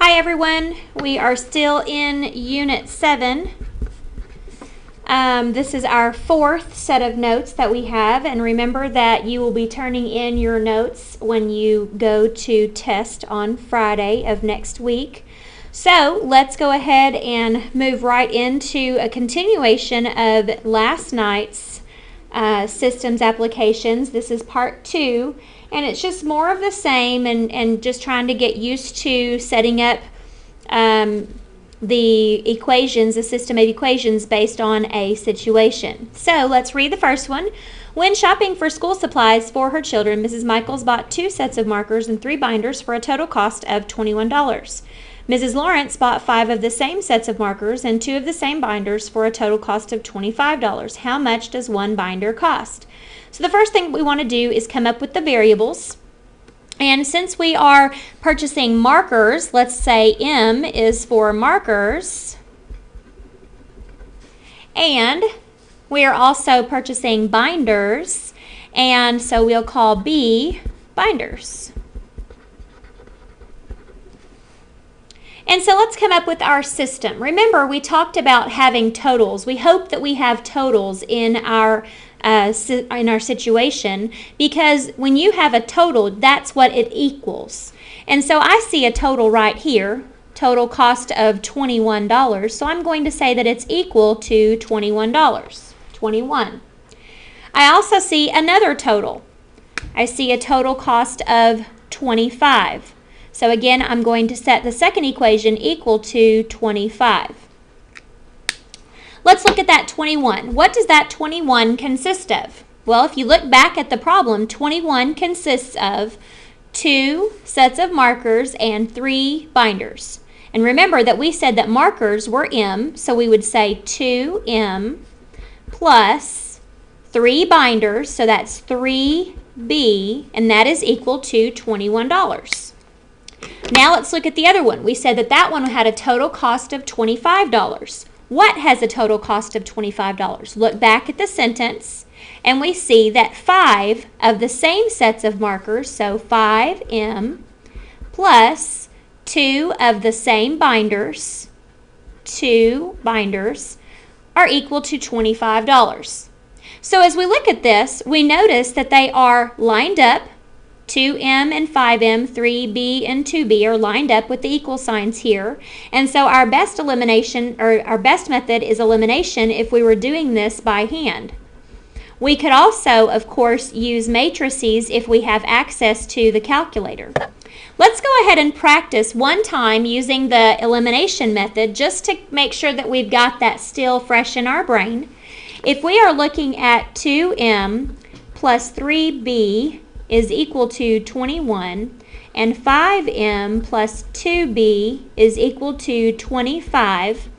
Hi everyone, we are still in Unit 7. This is our fourth set of notes that we have, and remember that you will be turning in your notes when you go to test on Friday of next week. So let's go ahead and move right into a continuation of last night's systems applications. This is part 2. And it's just more of the same and just trying to get used to setting up the equations, the system of equations based on a situation. So let's read the first one. When shopping for school supplies for her children, Mrs. Michaels bought 2 sets of markers and 3 binders for a total cost of $21. Mrs. Lawrence bought 5 of the same sets of markers and 2 of the same binders for a total cost of $25. How much does one binder cost? So the first thing we want to do is come up with the variables. And since we are purchasing markers, let's say M is for markers. And we are also purchasing binders. And so we'll call B binders. And so let's come up with our system. Remember, we talked about having totals. We hope that we have totals in our situation, because when you have a total, that's what it equals. And so I see a total right here, total cost of $21. So I'm going to say that it's equal to $21. 21. I also see another total. I see a total cost of 25. So again, I'm going to set the second equation equal to 25. Let's look at that 21. What does that 21 consist of? Well, if you look back at the problem, 21 consists of 2 sets of markers and 3 binders. And remember that we said that markers were M, so we would say 2M plus 3 binders, so that's 3B, and that is equal to $21. Now let's look at the other one. We said that that one had a total cost of $25. What has a total cost of $25? Look back at the sentence and we see that 5 of the same sets of markers, so 5M, plus 2 of the same binders, 2 binders, are equal to $25. So as we look at this, we notice that they are lined up. 2M and 5M, 3B and 2B are lined up with the equal signs here. And so our best elimination, or our best method, is elimination if we were doing this by hand. We could also, of course, use matrices if we have access to the calculator. Let's go ahead and practice one time using the elimination method just to make sure that we've got that still fresh in our brain. If we are looking at 2M plus 3B is equal to 21, and 5M plus 2B is equal to 25.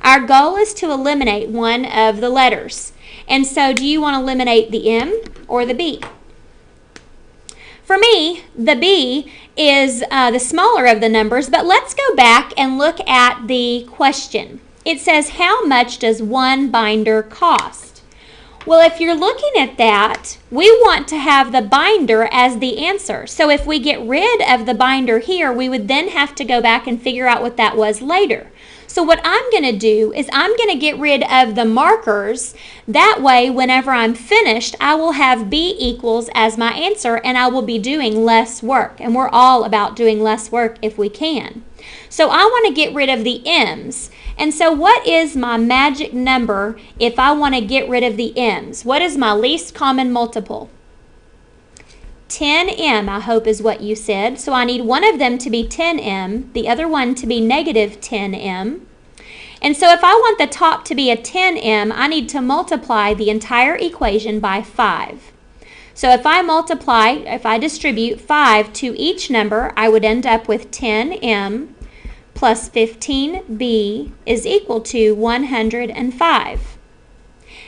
Our goal is to eliminate one of the letters. And so do you want to eliminate the M or the B? For me, the B is the smaller of the numbers, but let's go back and look at the question. It says, how much does one binder cost? Well, if you're looking at that, we want to have the binder as the answer. So if we get rid of the binder here, we would then have to go back and figure out what that was later. So what I'm going to do is I'm going to get rid of the markers. That way, whenever I'm finished, I will have B equals as my answer, and I will be doing less work. And we're all about doing less work if we can. So I want to get rid of the M's. And so what is my magic number if I want to get rid of the M's? What is my least common multiple? 10M, I hope is what you said. So I need one of them to be 10M, the other one to be negative 10M. And so if I want the top to be a 10M, I need to multiply the entire equation by 5. So if I distribute 5 to each number, I would end up with 10M plus 15B is equal to 105.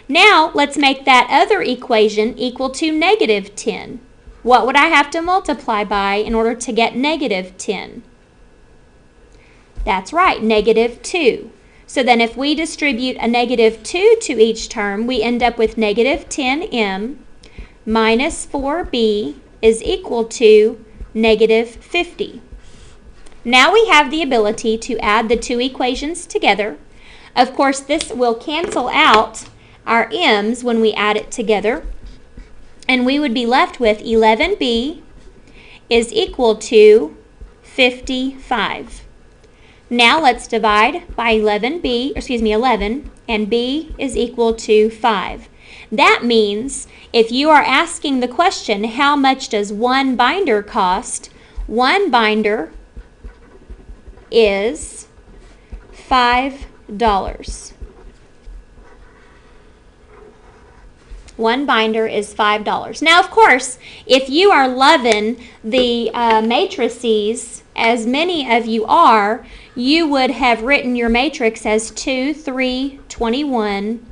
Now let's make that other equation equal to negative 10. What would I have to multiply by in order to get negative 10? That's right, negative 2. So then if we distribute a negative 2 to each term, we end up with negative 10M minus 4B is equal to negative 50. Now we have the ability to add the two equations together. Of course, this will cancel out our m's when we add it together. And we would be left with 11b is equal to 55. Now let's divide by 11, and b is equal to 5. That means if you are asking the question, how much does one binder cost? One binder is $5. One binder is $5. Now, of course, if you are loving the matrices, as many of you are, you would have written your matrix as 2, 3, 21,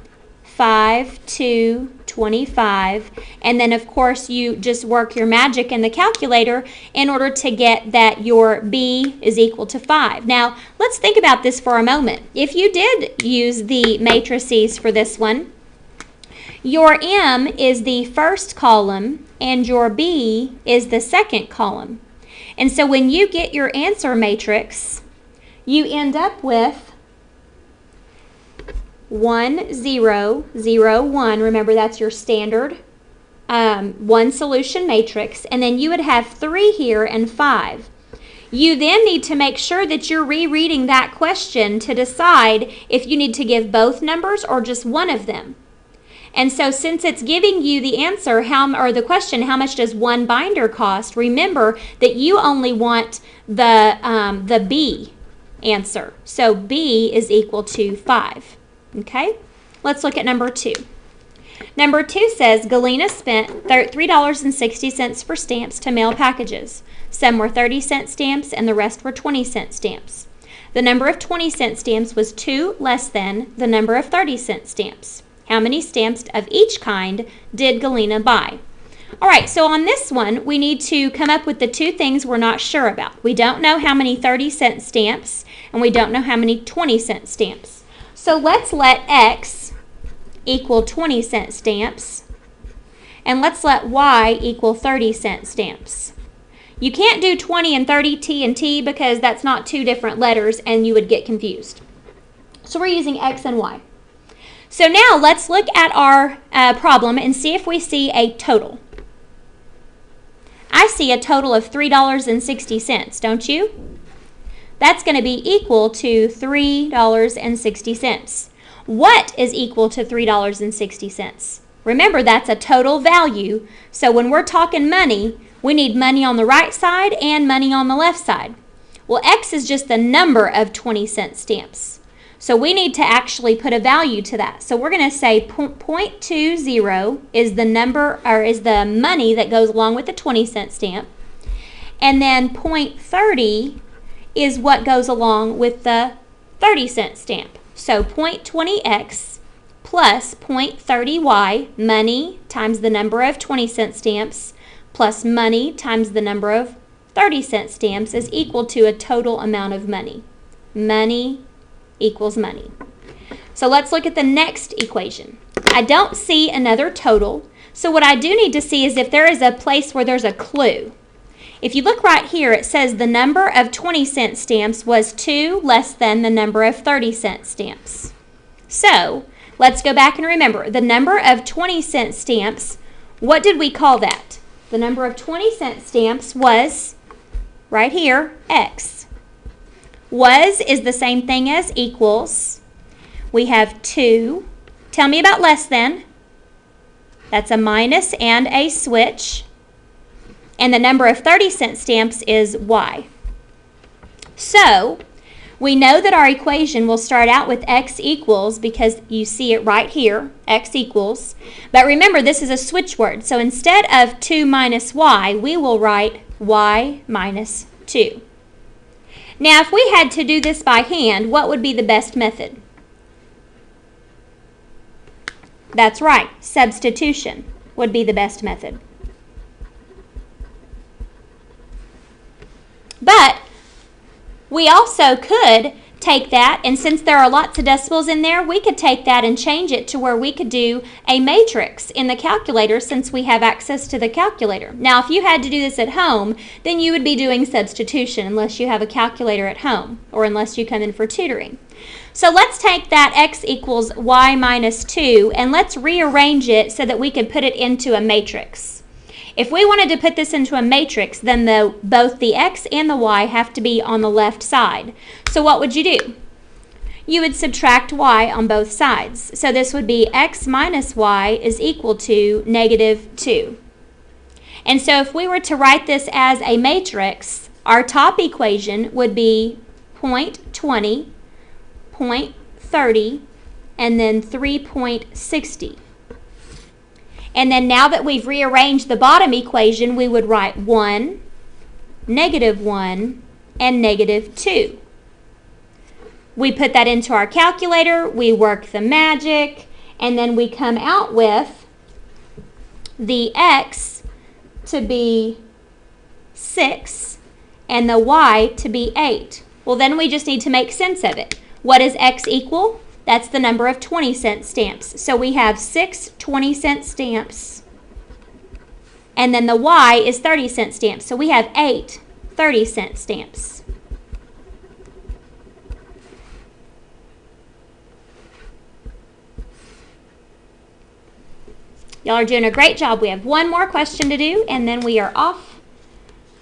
5, 2, 25, and then of course you just work your magic in the calculator in order to get that your b is equal to 5. Now, let's think about this for a moment. If you did use the matrices for this one, your m is the first column and your b is the second column. And so when you get your answer matrix, you end up with 1, 0, 0, 1. Remember, that's your standard one solution matrix. And then you would have 3 here and 5. You then need to make sure that you're rereading that question to decide if you need to give both numbers or just one of them. And so since it's giving you the answer, or the question, how much does one binder cost, remember that you only want the B answer. So B is equal to 5. Okay? Let's look at number 2. Number 2 says, Galena spent $3.60 for stamps to mail packages. Some were 30-cent stamps and the rest were 20-cent stamps. The number of 20-cent stamps was 2 less than the number of 30-cent stamps. How many stamps of each kind did Galena buy? All right, so on this one, we need to come up with the two things we're not sure about. We don't know how many 30-cent stamps, and we don't know how many 20-cent stamps. So let's let X equal 20-cent stamps, and let's let Y equal 30-cent stamps. You can't do 20 and 30 T and T because that's not two different letters, and you would get confused. So we're using X and Y. So now let's look at our problem and see if we see a total. I see a total of $3.60, don't you? That's going to be equal to $3.60. What is equal to $3.60? Remember, that's a total value. So when we're talking money, we need money on the right side and money on the left side. Well, X is just the number of 20-cent stamps. So we need to actually put a value to that. So we're going to say 0.20 is the number, or is the money that goes along with the 20-cent stamp. And then 0.30 is what goes along with the 30-cent stamp. So 0.20x plus 0.30y, money times the number of 20-cent stamps, plus money times the number of 30-cent stamps is equal to a total amount of money. Money equals money. So let's look at the next equation. I don't see another total, so what I do need to see is if there is a place where there's a clue. If you look right here, it says the number of 20-cent stamps was 2 less than the number of 30-cent stamps. So let's go back and remember, the number of 20-cent stamps, what did we call that? The number of 20-cent stamps was, right here, X. Was is the same thing as equals. We have 2. Tell me about less than. That's a minus and a switch. And the number of 30-cent stamps is Y. So we know that our equation will start out with X equals because you see it right here, X equals. But remember, this is a switch word. So instead of 2 minus Y, we will write Y minus 2. Now, if we had to do this by hand, what would be the best method? That's right, substitution would be the best method. But we also could take that, and since there are lots of decimals in there, we could take that and change it to where we could do a matrix in the calculator since we have access to the calculator. Now, if you had to do this at home, then you would be doing substitution unless you have a calculator at home or unless you come in for tutoring. So let's take that x equals y minus 2 and let's rearrange it so that we can put it into a matrix. If we wanted to put this into a matrix, then both the x and the y have to be on the left side. So what would you do? You would subtract y on both sides. So this would be x minus y is equal to negative 2. And so if we were to write this as a matrix, our top equation would be 0.20, 0.30, and then 3.60. And then now that we've rearranged the bottom equation, we would write 1, negative 1, and negative 2. We put that into our calculator, we work the magic, and then we come out with the x to be 6 and the y to be 8. Well, then we just need to make sense of it. What does x equal? That's the number of 20-cent stamps. So we have 6 20-cent stamps, and then the y is 30-cent stamps. So we have 8 30-cent stamps. Y'all are doing a great job. We have one more question to do, and then we are off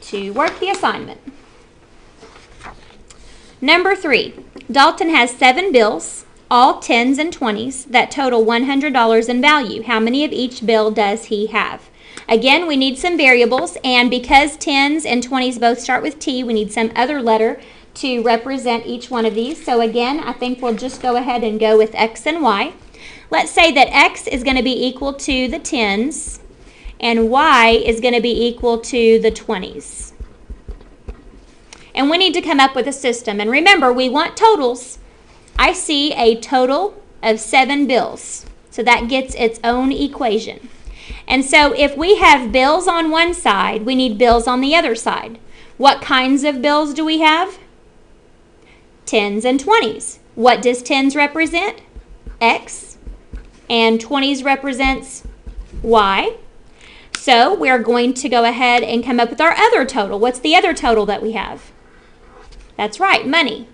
to work the assignment. Number 3, Dalton has 7 bills, all 10s and 20s, that total $100 in value. How many of each bill does he have? Again, we need some variables, and because 10s and 20s both start with T, we need some other letter to represent each one of these. So again, I think we'll just go ahead and go with X and Y. Let's say that X is going to be equal to the 10s, and Y is going to be equal to the 20s. And we need to come up with a system. And remember, we want totals. I see a total of 7 bills. So that gets its own equation. And so if we have bills on one side, we need bills on the other side. What kinds of bills do we have? 10s and 20s. What does 10s represent? X. And 20s represents Y. So we're going to go ahead and come up with our other total. What's the other total that we have? That's right, money.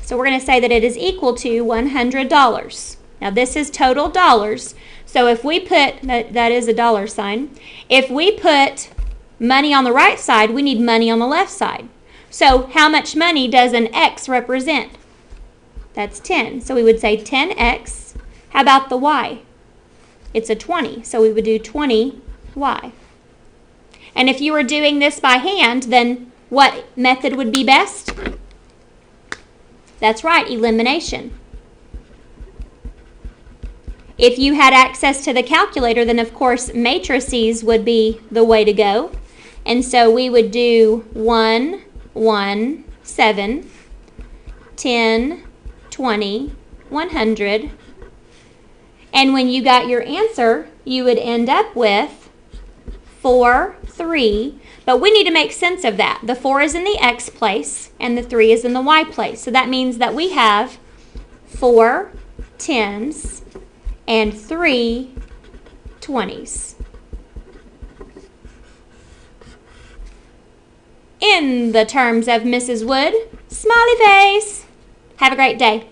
So we're going to say that it is equal to $100. Now this is total dollars. So if we put, that is a dollar sign. If we put money on the right side, we need money on the left side. So how much money does an X represent? That's 10. So we would say 10X. How about the Y? It's a 20. So we would do 20Y. And if you were doing this by hand, then what method would be best? That's right, elimination. If you had access to the calculator, then of course matrices would be the way to go. And so we would do 1, 1, 7, 10, 20, 100. And when you got your answer, you would end up with 4, 3. But we need to make sense of that. The 4 is in the X place and the 3 is in the Y place. So that means that we have 4 10s and 3 20s. In the terms of Mrs. Wood, smiley face. Have a great day.